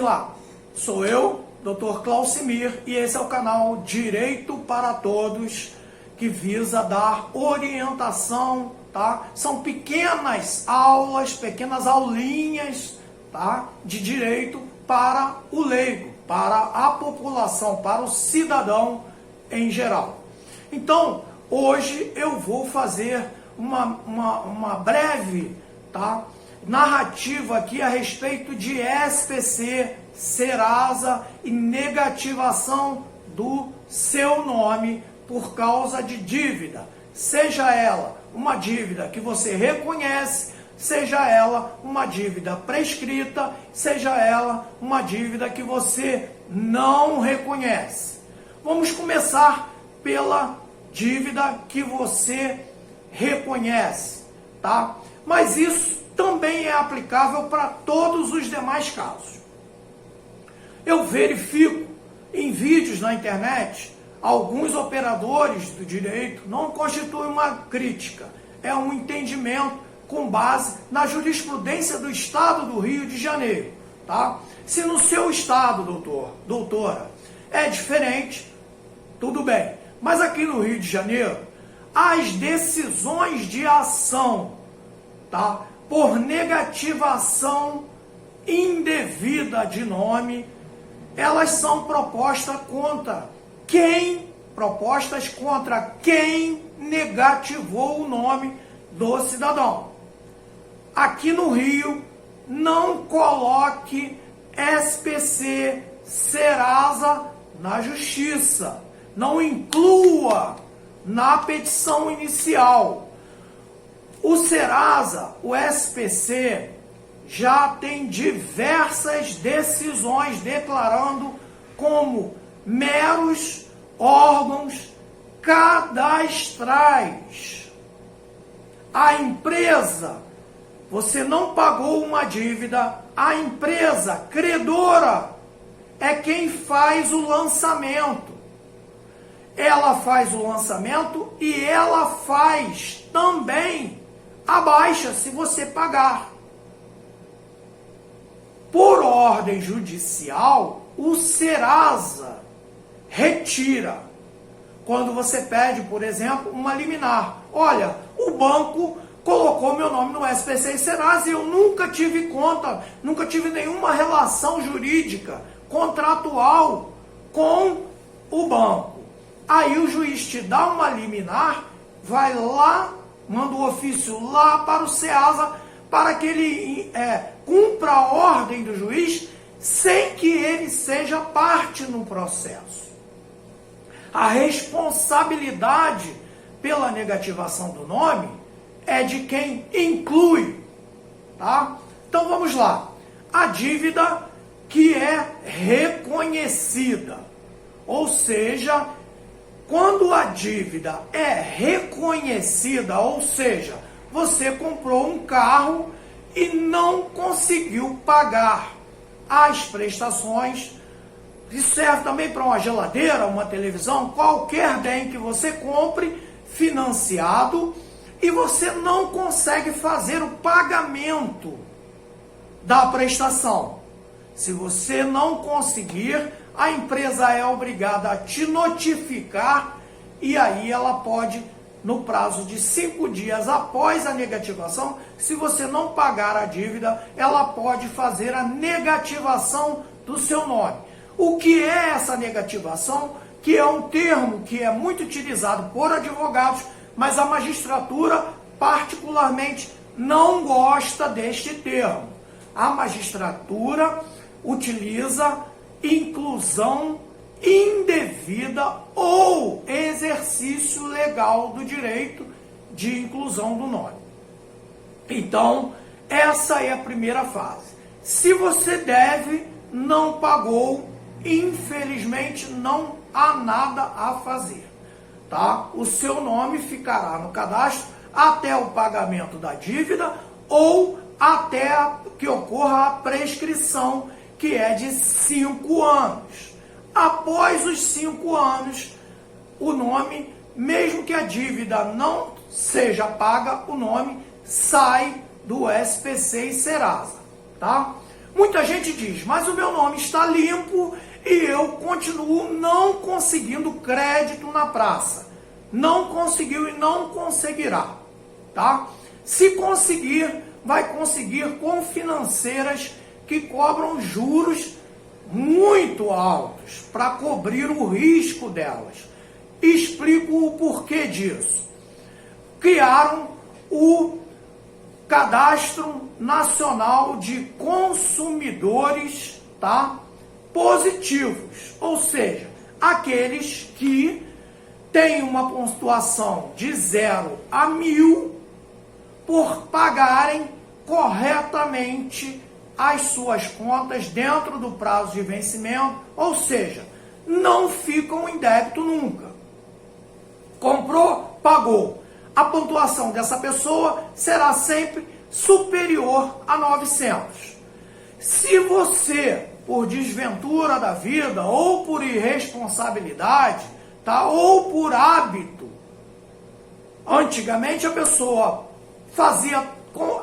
lá, sou eu, Dr. Claucimir, e esse é o canal Direito para Todos, que visa dar orientação, tá? São pequenas aulas, pequenas aulinhas, tá? De direito para o leigo, para a população, para o cidadão em geral. Então, hoje eu vou fazer uma breve, tá, narrativa aqui a respeito de SPC, Serasa e negativação do seu nome por causa de dívida. Seja ela uma dívida que você reconhece, seja ela uma dívida prescrita, seja ela uma dívida que você não reconhece. Vamos começar pela dívida que você reconhece, tá? Mas isso também é aplicável para todos os demais casos. Eu verifico em vídeos na internet, alguns operadores do direito, não constitui uma crítica, é um entendimento com base na jurisprudência do Estado do Rio de Janeiro, tá? Se no seu estado, doutora, é diferente, tudo bem. Mas aqui no Rio de Janeiro, as decisões de ação, tá, por negativação indevida de nome, elas são propostas contra quem negativou o nome do cidadão. Aqui no Rio, não coloque SPC, Serasa na justiça. Não inclua na petição inicial. O Serasa, o SPC, já tem diversas decisões declarando como meros órgãos cadastrais. A empresa, você não pagou uma dívida, a empresa credora é quem faz o lançamento. Ela faz o lançamento e ela faz também a baixa, se você pagar. Por ordem judicial, o Serasa retira. Quando você pede, por exemplo, uma liminar. Olha, o banco colocou meu nome no SPC e Serasa e eu nunca tive conta, nunca tive nenhuma relação jurídica, contratual com o banco. Aí o juiz te dá uma liminar, vai lá, manda o ofício lá para o Serasa, para que ele cumpra a ordem do juiz, sem que ele seja parte no processo. A responsabilidade pela negativação do nome é de quem inclui, tá? Então vamos lá. A dívida que é reconhecida, ou seja, quando a dívida é reconhecida, ou seja, você comprou um carro e não conseguiu pagar as prestações, isso serve também para uma geladeira, uma televisão, qualquer bem que você compre financiado e você não consegue fazer o pagamento da prestação. Se você não conseguir, a empresa é obrigada a te notificar e aí ela pode, no prazo de 5 dias após a negativação, se você não pagar a dívida, ela pode fazer a negativação do seu nome. O que é essa negativação? Que é um termo que é muito utilizado por advogados, mas a magistratura particularmente não gosta deste termo. A magistratura utiliza inclusão indevida ou exercício legal do direito de inclusão do nome. Então, essa é a primeira fase. Se você deve, não pagou, infelizmente não há nada a fazer, tá? O seu nome ficará no cadastro até o pagamento da dívida ou até que ocorra a prescrição, que é de 5 anos. Após os 5 anos, o nome, mesmo que a dívida não seja paga, o nome sai do SPC e Serasa, tá? Muita gente diz, mas o meu nome está limpo e eu continuo não conseguindo crédito na praça. Não conseguiu e não conseguirá, tá? Se conseguir, vai conseguir com financeiras que cobram juros muito altos para cobrir o risco delas. Explico o porquê disso. Criaram o Cadastro Nacional de Consumidores, tá? Positivos, ou seja, aqueles que têm uma pontuação de 0 a 1000 por pagarem corretamente as suas contas dentro do prazo de vencimento, ou seja, não ficam em débito nunca. Comprou, pagou. A pontuação dessa pessoa será sempre superior a 900. Se você, por desventura da vida, ou por irresponsabilidade, tá, ou por hábito, antigamente a pessoa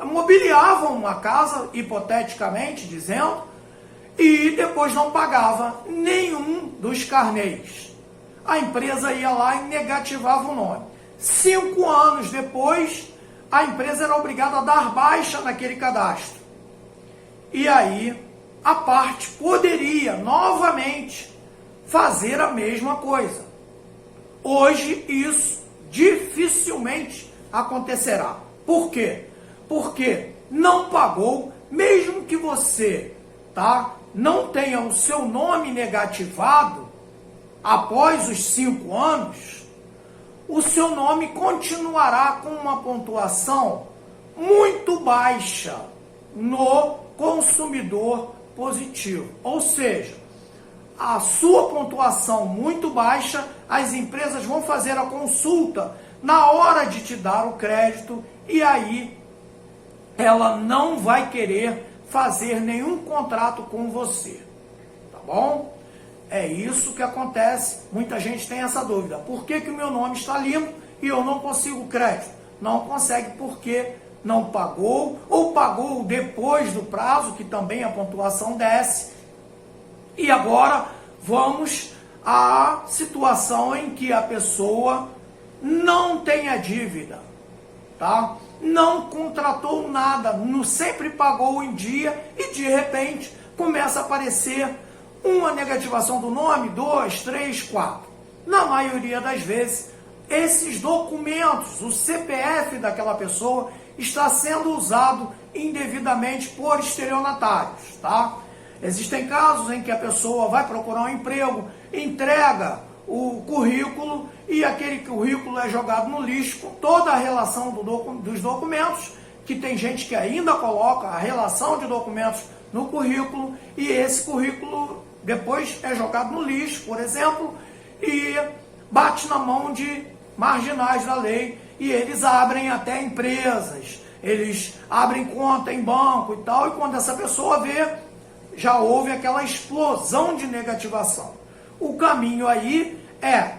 mobiliava uma casa, hipoteticamente dizendo, e depois não pagava nenhum dos carnês. A empresa ia lá e negativava o nome. 5 anos depois, a empresa era obrigada a dar baixa naquele cadastro. E aí, a parte poderia novamente fazer a mesma coisa. Hoje, isso dificilmente acontecerá. Por quê? Porque não pagou, mesmo que você, tá, não tenha o seu nome negativado, após os 5 anos, o seu nome continuará com uma pontuação muito baixa no consumidor positivo. Ou seja, a sua pontuação muito baixa, as empresas vão fazer a consulta na hora de te dar o crédito e aí ela não vai querer fazer nenhum contrato com você. Tá bom? É isso que acontece. Muita gente tem essa dúvida. Por que que o meu nome está limpo e eu não consigo crédito? Não consegue porque não pagou ou pagou depois do prazo, que também a pontuação desce. E agora vamos à situação em que a pessoa não tem a dívida, tá? Não contratou nada, sempre pagou em dia e de repente começa a aparecer uma negativação do nome, 2, 3, 4. Na maioria das vezes, esses documentos, o CPF daquela pessoa, está sendo usado indevidamente por estelionatários, tá? Existem casos em que a pessoa vai procurar um emprego, entrega o currículo e aquele currículo é jogado no lixo com toda a relação dos documentos, que tem gente que ainda coloca a relação de documentos no currículo e esse currículo depois é jogado no lixo, por exemplo, e bate na mão de marginais da lei e eles abrem até empresas, eles abrem conta em banco e tal, e quando essa pessoa vê, já houve aquela explosão de negativação. O caminho aí é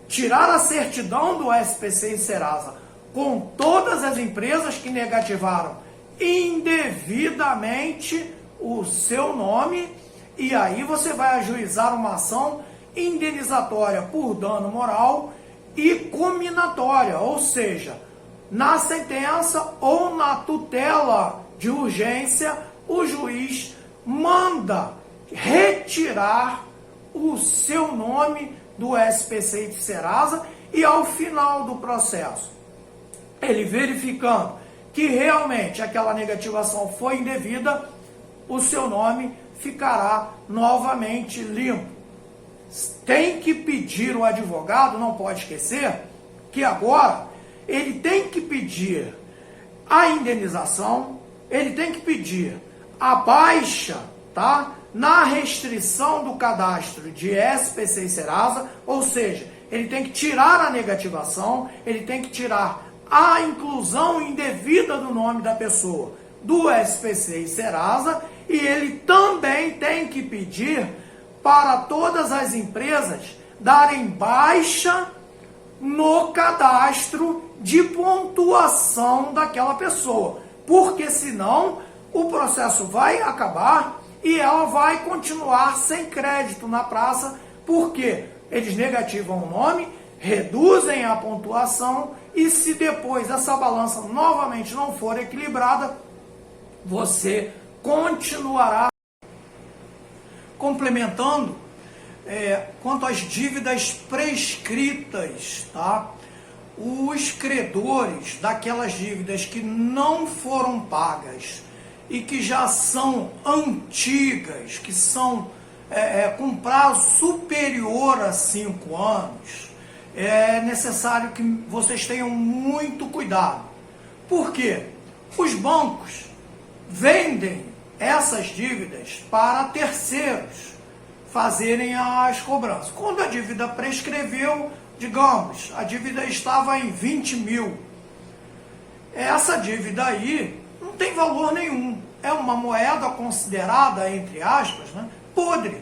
tirar a certidão do SPC e Serasa com todas as empresas que negativaram indevidamente o seu nome e aí você vai ajuizar uma ação indenizatória por dano moral e cominatória, ou seja, na sentença ou na tutela de urgência, o juiz manda retirar o seu nome do SPC e Serasa e ao final do processo, ele verificando que realmente aquela negativação foi indevida, o seu nome ficará novamente limpo. Tem que pedir o advogado, não pode esquecer, que agora ele tem que pedir a indenização, ele tem que pedir a baixa, tá? Na restrição do cadastro de SPC e Serasa, ou seja, ele tem que tirar a negativação, ele tem que tirar a inclusão indevida do nome da pessoa do SPC e Serasa, e ele também tem que pedir para todas as empresas darem baixa no cadastro de pontuação daquela pessoa, porque senão o processo vai acabar e ela vai continuar sem crédito na praça, porque eles negativam o nome, reduzem a pontuação e se depois essa balança novamente não for equilibrada, você continuará. Complementando, quanto às dívidas prescritas, tá? Os credores daquelas dívidas que não foram pagas e que já são antigas, que são com prazo superior a 5 anos, é necessário que vocês tenham muito cuidado. Por quê? Os bancos vendem essas dívidas para terceiros fazerem as cobranças. Quando a dívida prescreveu, digamos, a dívida estava em 20 mil. Essa dívida aí não tem valor nenhum. É uma moeda considerada, entre aspas, né, podre.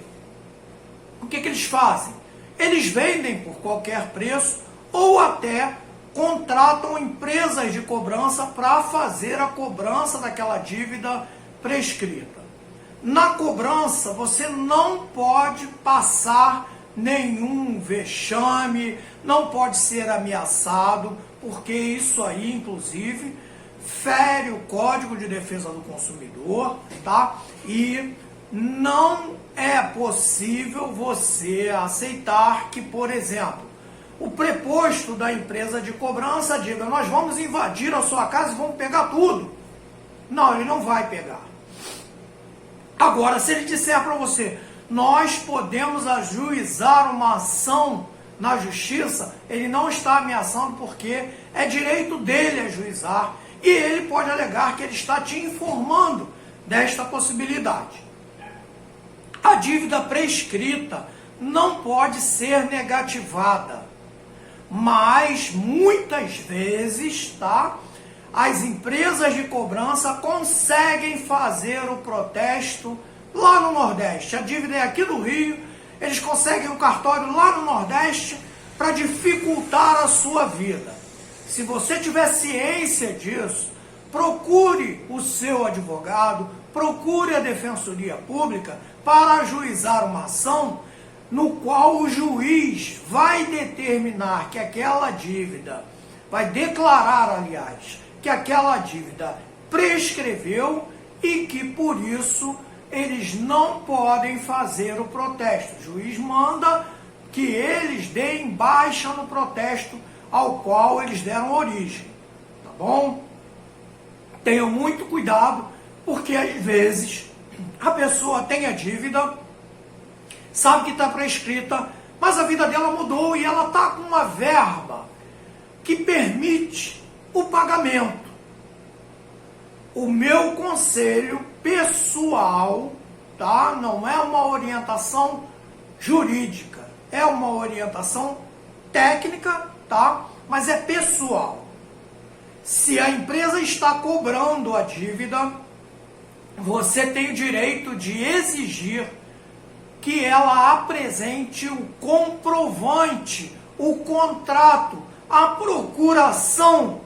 O que eles fazem? Eles vendem por qualquer preço ou até contratam empresas de cobrança para fazer a cobrança daquela dívida prescrita. Na cobrança, você não pode passar nenhum vexame, não pode ser ameaçado, porque isso aí, inclusive, fere o Código de Defesa do Consumidor, tá? E não é possível você aceitar que, por exemplo, o preposto da empresa de cobrança diga: nós vamos invadir a sua casa e vamos pegar tudo. Não, ele não vai pegar. Agora, se ele disser para você: nós podemos ajuizar uma ação na justiça, ele não está ameaçando, porque é direito dele ajuizar e ele pode alegar que ele está te informando desta possibilidade. A dívida prescrita não pode ser negativada, mas muitas vezes, tá, as empresas de cobrança conseguem fazer o protesto lá no Nordeste. A dívida é aqui do Rio, eles conseguem um cartório lá no Nordeste para dificultar a sua vida. Se você tiver ciência disso, procure o seu advogado, procure a Defensoria Pública para ajuizar uma ação no qual o juiz vai determinar que aquela dívida, vai declarar, aliás, que aquela dívida prescreveu e que, por isso, eles não podem fazer o protesto. O juiz manda que eles deem baixa no protesto ao qual eles deram origem, tá bom? Tenham muito cuidado, porque às vezes a pessoa tem a dívida, sabe que está prescrita, mas a vida dela mudou e ela está com uma verba que permite o pagamento. O meu conselho pessoal, tá? Não é uma orientação jurídica, é uma orientação técnica, tá? Mas é pessoal. Se a empresa está cobrando a dívida, você tem o direito de exigir que ela apresente o comprovante, o contrato, a procuração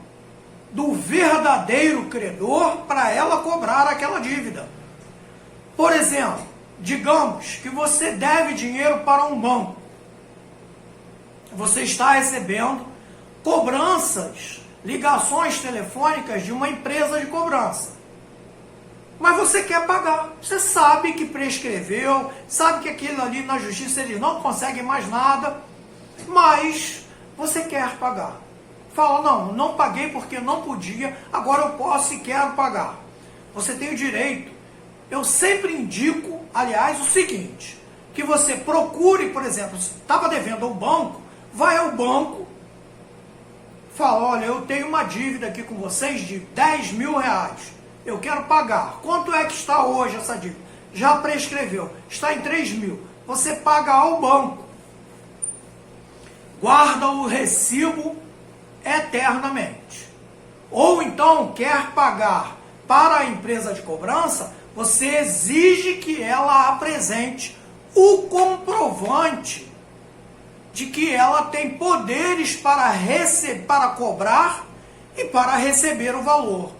do verdadeiro credor para ela cobrar aquela dívida. Por exemplo, digamos que você deve dinheiro para um banco. Você está recebendo cobranças, ligações telefônicas de uma empresa de cobrança. Mas você quer pagar. Você sabe que prescreveu, sabe que aquilo ali na justiça eles não conseguem mais nada, mas você quer pagar. Fala: não paguei porque não podia, agora eu posso e quero pagar. Você tem o direito. Eu sempre indico, aliás, o seguinte, que você procure, por exemplo, se estava devendo ao banco, vai ao banco, fala: olha, eu tenho uma dívida aqui com vocês de 10 mil reais. Eu quero pagar. Quanto é que está hoje essa dívida? Já prescreveu. Está em 3 mil. Você paga ao banco. Guarda o recibo eternamente. Ou então quer pagar para a empresa de cobrança, você exige que ela apresente o comprovante de que ela tem poderes para cobrar e para receber o valor.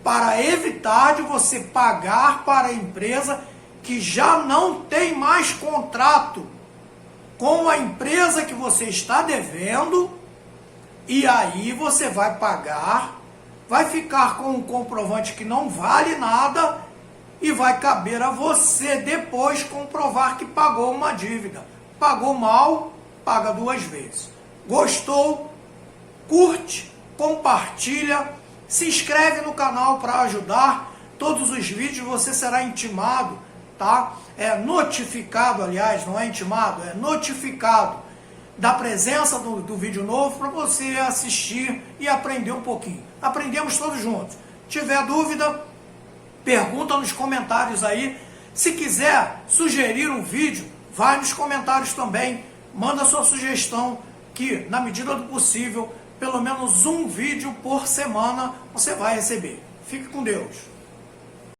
para evitar de você pagar para a empresa que já não tem mais contrato com a empresa que você está devendo, e aí você vai pagar, vai ficar com um comprovante que não vale nada e vai caber a você depois comprovar que pagou uma dívida. Pagou mal, paga 2 vezes. Gostou? Curte, compartilha, se inscreve no canal para ajudar. Todos os vídeos você será intimado, tá? Notificado, aliás, não é intimado, é notificado da presença do vídeo novo para você assistir e aprender um pouquinho. Aprendemos todos juntos. Tiver dúvida, pergunta nos comentários aí. Se quiser sugerir um vídeo, vai nos comentários também. Manda sua sugestão que, na medida do possível, pelo menos um vídeo por semana você vai receber. Fique com Deus.